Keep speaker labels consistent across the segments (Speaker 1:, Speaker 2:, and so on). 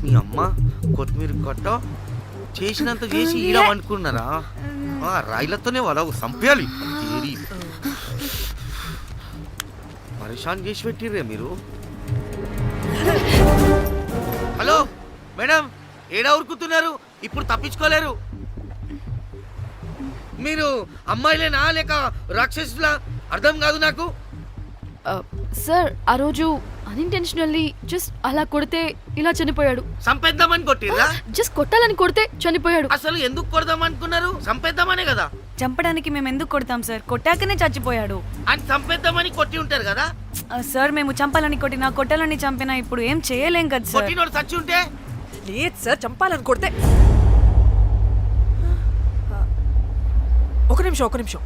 Speaker 1: మీ అమ్మ కొత్తిమీర కొట్ట చేసినంత చేసి ఈడ అనుకున్నారా? రాయిలతోనే వాళ్ళ సంపేయాలి. పరేషాన్ చేసి పెట్టిర్రే మీరు. హలో మేడం, ఏడా ఉరుకుతున్నారు? ఇప్పుడు తప్పించుకోలేరు. మీరు అమ్మాయిలేనా లేక రాక్షసులా? అర్థం కాదు నాకు.
Speaker 2: సార్ ఆ రోజు అన్ఇంటెన్షనల్లీ జస్ట్ అలా కొడితే ఇలా చనిపోయాడు.
Speaker 1: సంపేద్దామని కొట్టిర్రా?
Speaker 2: జస్ట్ కొట్టాలని కొడితే చనిపోయాడు.
Speaker 1: అసలు ఎందుకు కొడదాం అనుకున్నారు? సంపేద్దామనే కదా.
Speaker 3: చంపడానికి మేము ఎందుకు కొడతాం సార్? కొట్టాకనే చచ్చిపోయాడు.
Speaker 1: అని సంపేద్దామని కొట్టి ఉంటారు కదా
Speaker 3: సార్. మేము చంపాలని కొట్టినా కొట్టాలని చంపినా ఇప్పుడు ఏం చేయలేం కదా సార్.
Speaker 1: కొట్టినోడు చచ్చి ఉంటే?
Speaker 4: లేదు సార్, చంపాలని కొడితే. ఒక నిమిషం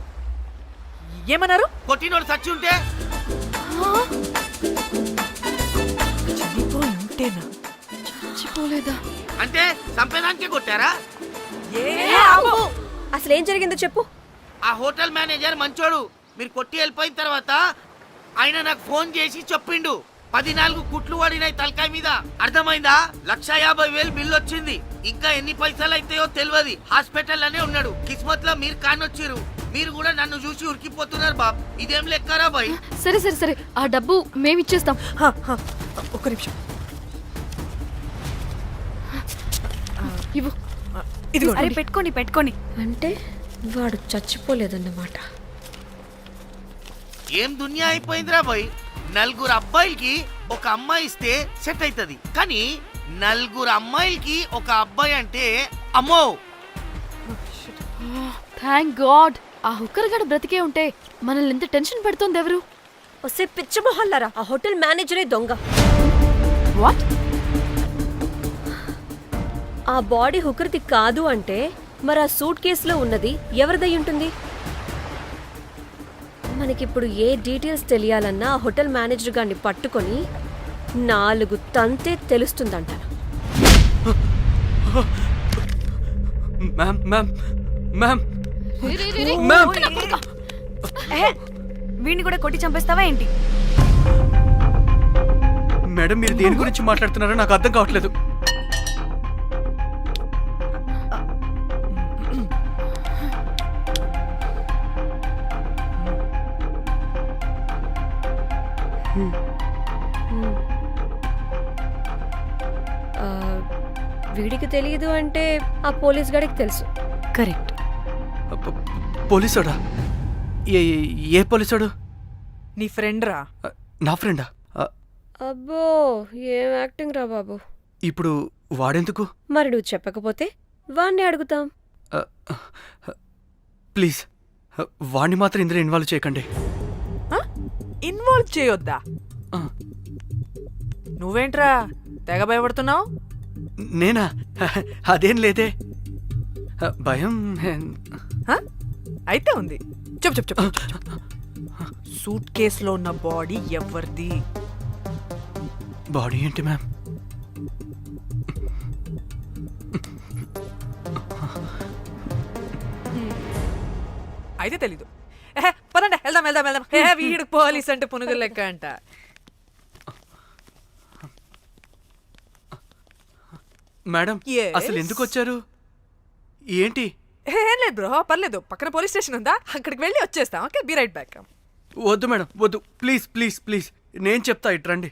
Speaker 4: ఏమన్నారు?
Speaker 1: కొట్టినోడు చచ్చి ఉంటే?
Speaker 4: చనిపోయి ఉంటేనా?
Speaker 2: చచ్చిపోలేదా?
Speaker 1: అంటే సంపేదానికే కొట్టారా?
Speaker 5: అసలు ఏం జరిగిందో చెప్పు.
Speaker 1: ఆ హోటల్ మేనేజర్ మంచోడు. మీరు కొట్టి వెళ్ళిపోయిన తర్వాత ఆయన నాకు ఫోన్ చేసి చెప్పిండు 14 కుట్లు పడినాయి తలకాయ మీద. అర్థమైందా? 1,50,000 బిల్లు వచ్చింది. ఇంకా ఎన్ని పైసలు అయితాయో తెలియదు. హాస్పిటల్ అనే ఉన్నాడు. కిస్మత్ లో మీరు కానొచ్చిరు. మీరు కూడా నన్ను చూసి ఉరికిపోతున్నారు బాబ్. ఇదేం లెక్కరా బాయ్?
Speaker 2: సరే సరే సరే, ఆ డబ్బు మేమిచ్చేస్తాం.
Speaker 4: ఒక నిమిషం.
Speaker 2: ఇవ్వు.
Speaker 4: ఇదిగో.
Speaker 3: అరే పెట్టుకోండి.
Speaker 5: అంటే వాడు చచ్చిపోలేదన్నమాట.
Speaker 1: ఏం దునియా అయిపోయిందిరా బాయ్. 4 అబ్బాయిలకి ఒక అమ్మాయి ఇస్తే సెట్ అవుతుంది, కానీ 4 అమ్మాయిలకి ఒక అబ్బాయి అంటే అమ్మో.
Speaker 2: థ్యాంక్ గాడ్ ఆ హుక్కర్ గడ బ్రతికే ఉంటే మనల్ని ఎంత టెన్షన్ పెడుతుంది ఎవరు?
Speaker 5: వస్తే పిచ్చి మొహల్లారా, ఆ హోటల్ మేనేజరే దొంగ.
Speaker 2: వాట్?
Speaker 5: ఆ బాడీ హుకర్ది కాదు అంటే మరి ఆ సూట్ కేసులో ఉన్నది ఎవరిదై ఉంటుంది? మనకిప్పుడు ఏ డీటెయిల్స్ తెలియాలన్నా ఆ హోటల్ మేనేజర్ గారిని పట్టుకొని 4 తంతే తెలుస్తుందంటాను.
Speaker 3: వీడిని కూడా కొట్టి చంపేస్తావా ఏంటి?
Speaker 6: మేడం, మీరు దేని గురించి మాట్లాడుతున్నారో నాకు అర్థం కావట్లేదు.
Speaker 5: వీడికి తెలియదు అంటే ఆ పోలీస్ గాడికి తెలుసు.
Speaker 3: కరెక్ట్.
Speaker 6: పోలీసోడా? ఏ పోలీసోడు?
Speaker 4: నీ ఫ్రెండ్ రా.
Speaker 6: నా ఫ్రెండా?
Speaker 5: అబ్బో, ఏం యాక్టింగ్ రా బాబు.
Speaker 6: ఇప్పుడు వాడెందుకు?
Speaker 5: మరి నువ్వు చెప్పకపోతే వాణ్ణి అడుగుతాం.
Speaker 6: ప్లీజ్ వాణ్ణి మాత్రం ఇందులో ఇన్వాల్వ్ చేయకండి.
Speaker 4: ఇన్వాల్వ్ చేయొద్దా? నువ్వేంట్రా తెగ భయపడుతున్నావు?
Speaker 6: నేనా? అదేం లేదే. భయం
Speaker 4: అయితే ఉంది. చెప్పు. సూట్ కేసులో ఉన్న బాడీ ఎవరిది?
Speaker 6: బాడీ ఏంటి మ్యామ్?
Speaker 4: అయితే తెలీదు. పదండి వెళ్దాం. వీడికి పోలీస్ అంటే పునుగులు లెక్క అంట.
Speaker 6: Madam,
Speaker 4: Yes.
Speaker 6: అసలు ఎందుకు వచ్చారు? ఏంటి?
Speaker 4: ఏం లేదు బ్రో, పర్లేదు. పక్కన పోలీస్ స్టేషన్ ఉందా, అక్కడికి వెళ్ళి వచ్చేస్తాం. Okay, be right back.
Speaker 6: వద్దు మేడం, వద్దు. ప్లీజ్ నేను చెప్తా, ఇటు రండి.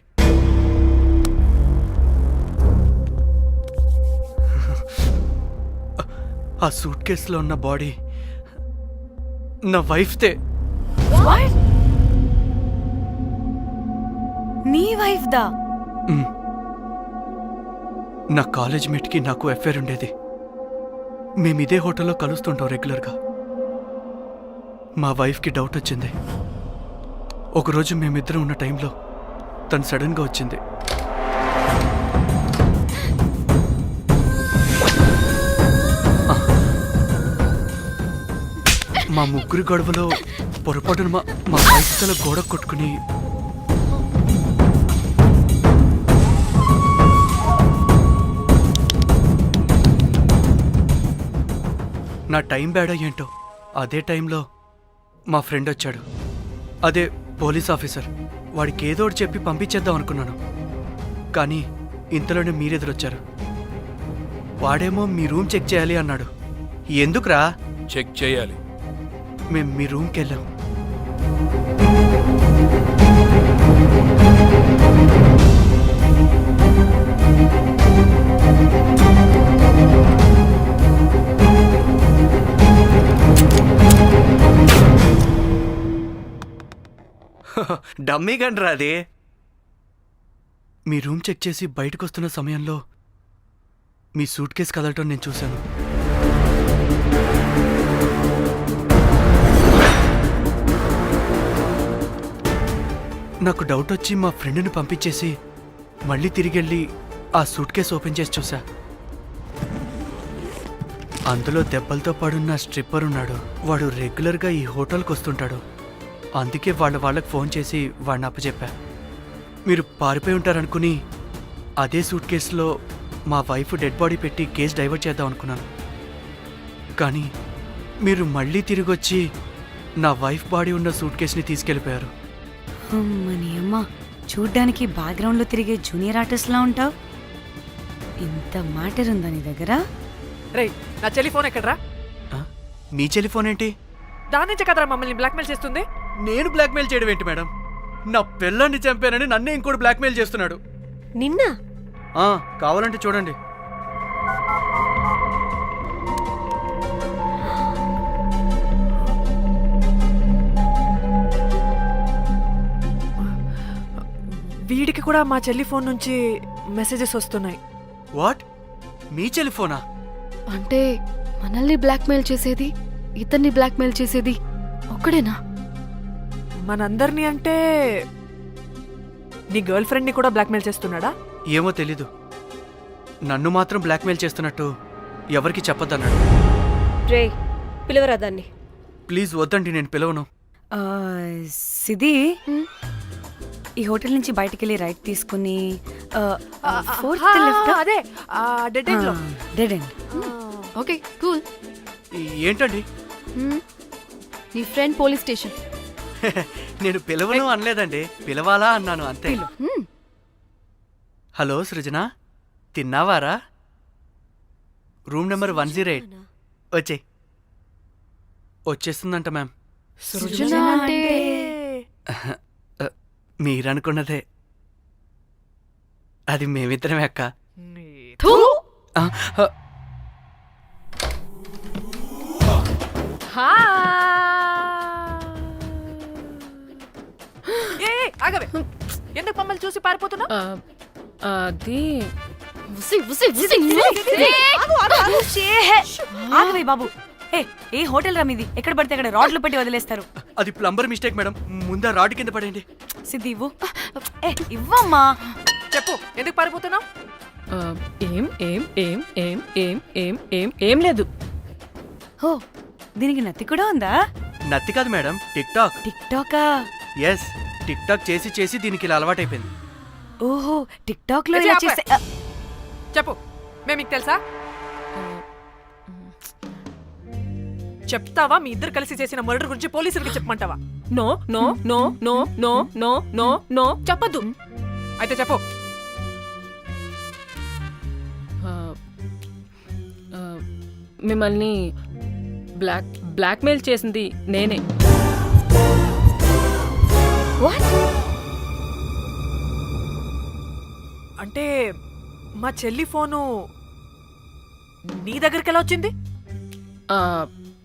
Speaker 6: ఆ సూట్ కేసులో ఉన్న బాడీ నా వైఫ్తే.
Speaker 3: నీ వైఫ్ దా?
Speaker 6: నా కాలేజ్ మేట్కి నాకు అఫైర్ ఉండేది. మేము ఇదే హోటల్లో కలుస్తుంటాం రెగ్యులర్గా. మా వైఫ్కి డౌట్ వచ్చింది. ఒకరోజు మేమిద్దరం ఉన్న టైంలో తను సడన్గా వచ్చింది. మా ముగ్గురి గొడవలో పొరపాటున మా వైఫ్ తల గోడ కొట్టుకుని నా టైం బ్యాడ్ అయ్యేంటో అదే టైంలో మా ఫ్రెండ్ వచ్చాడు. అదే పోలీస్ ఆఫీసర్. వాడికి ఏదో ఒకటి చెప్పి పంపించేద్దాం అనుకున్నాను. కానీ ఇంతలోనే మీరెదురొచ్చారు. వాడేమో మీ రూమ్ చెక్ చేయాలి అన్నాడు. ఎందుకురా?
Speaker 7: చెక్ చేయాలి.
Speaker 6: మేము మీ రూమ్కి వెళ్ళాం. డమ్మీ గండ్రా అది. మీ రూమ్ చెక్ చేసి బయటకు వస్తున్న సమయంలో మీ సూట్ కేసు కదలటం నేను చూశాను. నాకు డౌట్ వచ్చి మా ఫ్రెండ్ని పంపించేసి మళ్ళీ తిరిగెళ్ళి ఆ సూట్ కేసు ఓపెన్ చేసి చూసా. అందులో దెబ్బలతో పడున్న స్ట్రిప్పర్ ఉన్నాడు. వాడు రెగ్యులర్గా ఈ హోటల్కి వస్తుంటాడు. అందుకే వాళ్ళకి ఫోన్ చేసి వాడిని అప్పచెప్పా. మీరు పారిపోయి ఉంటారనుకుని అదే సూట్ కేసులో మా వైఫ్ డెడ్ బాడీ పెట్టి కేసు డైవర్ట్ చేద్దాం అనుకున్నాను. కానీ మీరు మళ్ళీ తిరిగి వచ్చి నా వైఫ్ బాడీ ఉన్న సూట్ కేసుని తీసుకెళ్ళిపోయారు.
Speaker 3: అమ్మని అమ్మ, చూడ్డానికి బ్యాక్గ్రౌండ్లో తిరిగే జూనియర్ ఆర్టిస్ట్లా ఉంటావు. ఇంత మ్యాటర్ ఉందా నీ దగ్గర?
Speaker 4: రేయ్, నా చెల్లి ఫోన్ ఎక్కడరా?
Speaker 6: ఆ? మీ టెలిఫోన్ ఏంటి?
Speaker 4: దాని నుంచే కదరా మమ్మల్ని బ్లాక్మెయిల్ చేస్తుంది.
Speaker 6: నేను బ్లాక్మెయిల్ చేయడం ఏంటి మేడం? నా పిల్లాన్ని చంపానని నన్నే ఇంకోటి బ్లాక్మెయిల్ చేస్తున్నాడు.
Speaker 5: నిన్న
Speaker 6: కావాలంటే చూడండి.
Speaker 4: వీడికి కూడా మా చెల్లి ఫోన్ నుంచి మెసేజెస్ వస్తున్నాయి.
Speaker 6: వాట్? మీ టెలిఫోనా?
Speaker 2: అంటే మనల్ని బ్లాక్మెయిల్ చేసేది, ఇతన్ని బ్లాక్మెయిల్ చేసేది ఒక్కడేనా?
Speaker 4: మనందరినీ అంటే నీ గర్ల్ ఫ్రెండ్ని కూడా బ్లాక్మెయిల్ చేస్తున్నాడా?
Speaker 6: ఏమో తెలీదు. నన్ను మాత్రం బ్లాక్మెయిల్ చేస్తున్నట్టు ఎవరికి చెప్పొద్దన్నాడు.
Speaker 5: రే, పిలవరా దాన్ని.
Speaker 6: ప్లీజ్ వద్దండి, నేను పిలవను.
Speaker 3: సిది, ఈ హోటల్ నుంచి బయటికి వెళ్ళి రైట్ తీసుకుని ఫోర్త్ లెఫ్ట్.
Speaker 4: అదే డెడ్ ఎండ్ లో.
Speaker 3: Dead end.
Speaker 2: Okay, cool.
Speaker 6: ఏంటండి?
Speaker 2: నీ ఫ్రెండ్ పోలీస్ స్టేషన్.
Speaker 6: నేను పిలవను అనలేదండి, పిలవాలా అన్నాను అంతే. హలో సృజన, తిన్నావారా? Room number 108. వచ్చేస్తుందంట మ్యామ్.
Speaker 2: సృజన అంటే
Speaker 6: మీరనుకున్నదే. అది మేమిద్దరమే అక్క.
Speaker 2: థూ!
Speaker 6: ఆ,
Speaker 4: ఆగవే, ఎందుకు మమ్మల్ని చూసి పారిపోతున్నా?
Speaker 2: అది ఉసి ఉసి ఉసి.
Speaker 3: ఆగవే బాబు. ఏ హోటల్ రా మీది? ఎక్కడ పడితే అక్కడ రాడ్లు పెట్టి వదిలేస్తారు.
Speaker 6: అది ప్లంబర్ మిస్టేక్ మేడం. ముందా రాడ్ కింద పడండి.
Speaker 3: సిద్ధి ఇవ్వు. ఇవ్వమ్మా.
Speaker 4: చెప్పు, ఎందుకు పారిపోతున్నావు?
Speaker 8: ఏం ఏం ఏం ఏం ఏం ఏం ఏం ఏం లేదు.
Speaker 3: హో, దీనికి నత్తి కూడా ఉందా?
Speaker 6: నత్తి కాదు మేడం, టిక్ టాక్.
Speaker 3: టిక్ టాకా?
Speaker 6: ఎస్, టిక్ టాక్ చేసి చేసి దీనికి ఇలా అలవాటైపోయింది.
Speaker 3: ఓహో, టిక్ టాక్ లో ఇలా చేసే.
Speaker 4: చెప్పు, మేము మీకు తెలుసా? చెప్తావా? మీ ఇద్దరు కలిసి చేసిన మర్డర్ గురించి పోలీసులకి చెప్పమంటావా?
Speaker 8: No no no no no no no no చెప్పద్దు.
Speaker 4: అయితే చెప్పు.
Speaker 8: మిమ్మల్ని బ్లాక్మెయిల్ చేసింది నేనే.
Speaker 4: అంటే మా చెల్లి ఫోను నీ దగ్గరికి ఎలా వచ్చింది?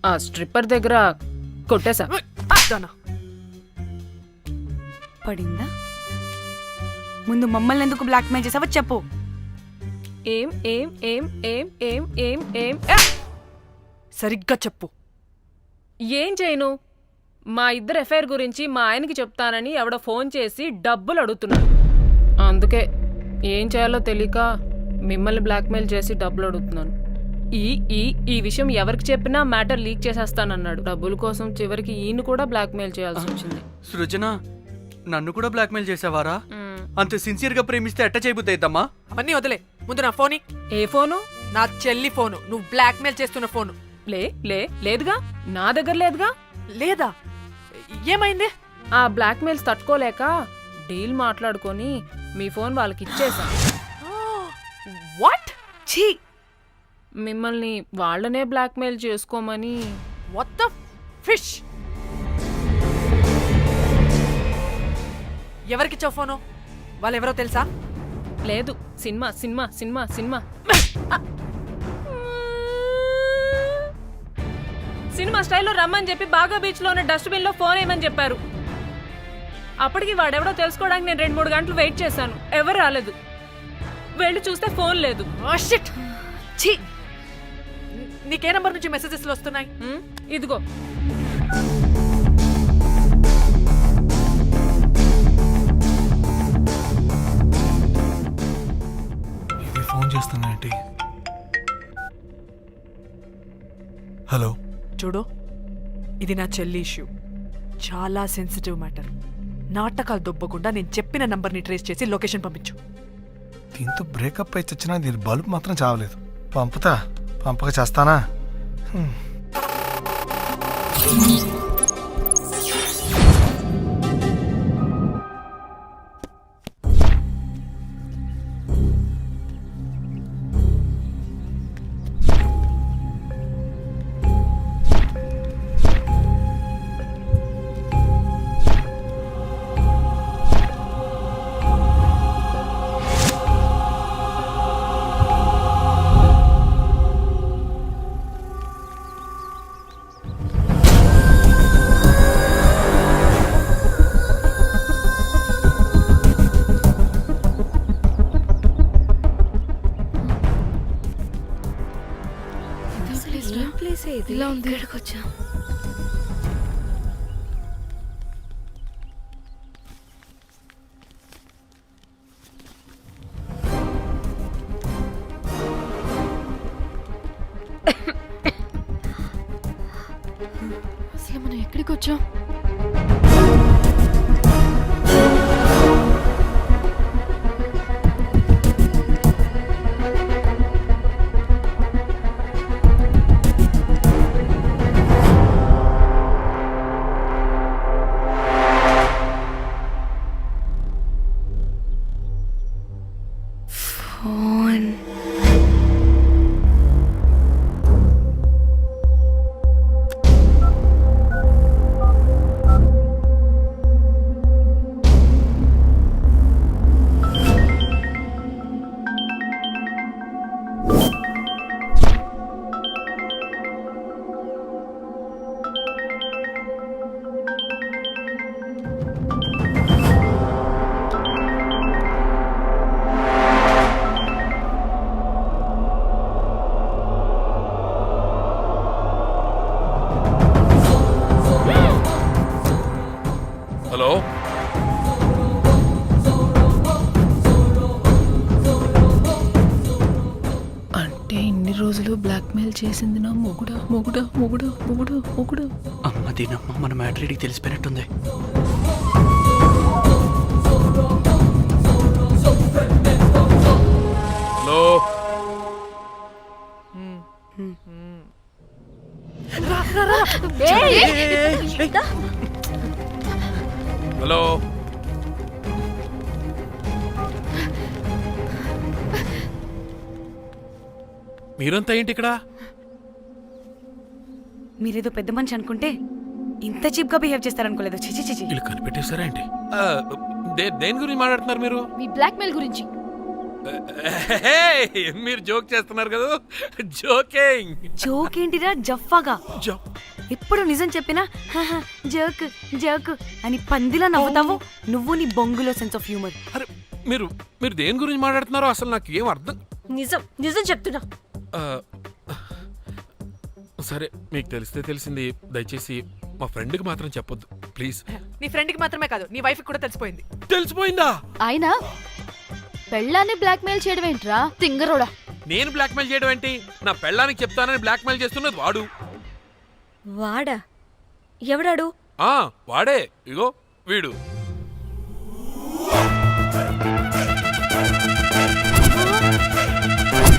Speaker 8: ఆ స్ట్రిప్పర్ దగ్గర కొట్టేశా.
Speaker 3: పడిందా? ముందు మమ్మల్ని ఎందుకు బ్లాక్మెయిల్ చేసావో చెప్పు.
Speaker 8: ఏం ఏం ఏం ఏం ఏం ఏం ఏం
Speaker 4: సరిగ్గా చెప్పు.
Speaker 8: ఏం చేయను? మా ఇద్దరు ఎఫ్ఐఆర్ గురించి మా ఆయనకి చెప్తానని ఎవడో ఫోన్ చేసి డబ్బులు అడుగుతున్నాడు. అందుకే ఏం చేయాలో తెలియక మిమ్మల్ని బ్లాక్మెయిల్ చేసి డబ్బులు అడుగుతున్నాను. ఈ విషయం ఎవరికి చెప్పినా మ్యాటర్ లీక్ చేసేస్తానన్నాడు. డబ్బుల కోసం చివరికి ఈయన కూడా బ్లాక్మెయిల్ చేయాల్సి వచ్చింది.
Speaker 6: సృజన, నన్ను కూడా బ్లాక్మెయిల్ చేసావారా? అంత సిన్సియర్ గా ప్రేమిస్తే ఎట్ట చేయబుద్ది అయిద్దమ్మా?
Speaker 4: అవన్నీ వదిలే, ముందు నా ఫోని.
Speaker 8: ఏ ఫోను?
Speaker 4: నా చెల్లి ఫోను. నువ్వు బ్లాక్మెయిల్ చేస్తున్న ఫోను.
Speaker 8: లేదుగా, నా దగ్గర లేదుగా.
Speaker 4: లేదా? ఏమైంది?
Speaker 8: ఆ బ్లాక్మెయిల్స్ తట్టుకోలేక డీల్ మాట్లాడుకొని మీ ఫోన్ వాళ్ళకి ఇచ్చేసా.
Speaker 4: వాట్?
Speaker 3: ఛీ,
Speaker 8: మిమ్మల్ని వాళ్ళనే బ్లాక్మెయిల్ చేసుకోమని.
Speaker 4: What the fish? ఎవరికిచ్చావు ఫోను? వాళ్ళెవరో తెలుసా?
Speaker 8: లేదు, cinema cinema cinema cinema cinema స్టైల్లో రమ్మని చెప్పి బాగా బీచ్లో ఉన్న డస్ట్బిన్లో ఫోన్ వేయమని చెప్పారు. అప్పటికి వాడెవడో తెలుసుకోవడానికి నేను 2-3 గంటలు వెయిట్ చేశాను. ఎవరు రాలేదు. వెళ్ళి చూస్తే ఫోన్ లేదు.
Speaker 4: Oh, shit. ఛీ, నీకే నంబర్ నుంచి మెసేజెస్లు వస్తున్నాయి?
Speaker 8: ఇదిగో.
Speaker 7: ఇది ఫోన్ చేస్తున్నా ఏంటి? హలో,
Speaker 4: చూడు, ఇది నా చెల్లి ఇష్యూ. చాలా సెన్సిటివ్ మ్యాటర్. నాటకాలు దొబ్బకుండా నేను చెప్పిన నంబర్ని ట్రేస్ చేసి లొకేషన్ పంపించు.
Speaker 7: దీంతో బ్రేకప్ అయి చచ్చినా దీని బల్బ్ మాత్రం చావలేదు. పంపుతా, పంపక చేస్తానా?
Speaker 5: ఏం ప్లేసే ఇది?
Speaker 2: ఇలా ఉంది. ఇక్కడికి వచ్చా. అసలు మనం ఎక్కడికి వచ్చాం?
Speaker 3: ఫోన్.
Speaker 9: హలో,
Speaker 8: అంటే ఇన్ని రోజులు బ్లాక్మెయిల్ చేసింది నా మొగుడా మొగుడా మొగుడా మొగుడా మొగుడా.
Speaker 6: అమ్మ దీనమ్మ, మన మ్యాట్రీడికి తెలిసిపోయినట్టుంది.
Speaker 9: Hello, hello. మీరంతా ఏంటి ఇక్కడ?
Speaker 3: మీరేదో పెద్ద మనిషి అనుకుంటే ఇంత చీప్ గా బిహేవ్ చేస్తారనుకోలేదు. చిచి చిచి.
Speaker 9: వీళ్ళు కనిపెట్టేశారా ఏంటి? దేని గురించి మాట్లాడుతున్నారు మీరు?
Speaker 2: మీ బ్లాక్మెయిల్ గురించి.
Speaker 9: మీరు జోక్ చేస్తున్నారు కదా? జోకింగ్.
Speaker 3: జోక్ ఏంటిరా జఫ్ఫాగా? ఎప్పుడు నిజం చెప్పినా జోక్ జోక్ అని పందిలా నవ్వుతావు. నువ్వు నీ బొంగులో సెన్స్ ఆఫ్ హ్యూమర్.
Speaker 9: అరే, మీరు మీరు దేని గురించి మాట్లాడుతున్నారో అసలు నాకు ఏం అర్థం.
Speaker 5: నిజం నిజం చెప్తున్నా.
Speaker 9: ఆ, సరే, మీకు తెలిస్తే తెలిసింది. దయచేసి మా ఫ్రెండ్కి మాత్రం చెప్పొద్దు ప్లీజ్.
Speaker 4: నీ ఫ్రెండ్కి మాత్రమే కాదు, నీ వైఫ్కి కూడా తెలిసిపోయింది.
Speaker 9: తెలిసిపోయిందా?
Speaker 2: ఆయన పెళ్ళాన్ని బ్లాక్మెయిల్ చేయడం ఏంట్రా తింగరోడా?
Speaker 9: నేను బ్లాక్మెయిల్ చేయడం ఏంటి? నా పెళ్ళానికి చెప్తానని బ్లాక్మెయిల్ చేస్తున్నది వాడు.
Speaker 5: వాడా? ఎవడాడు?
Speaker 9: వాడే, ఇగో వీడు.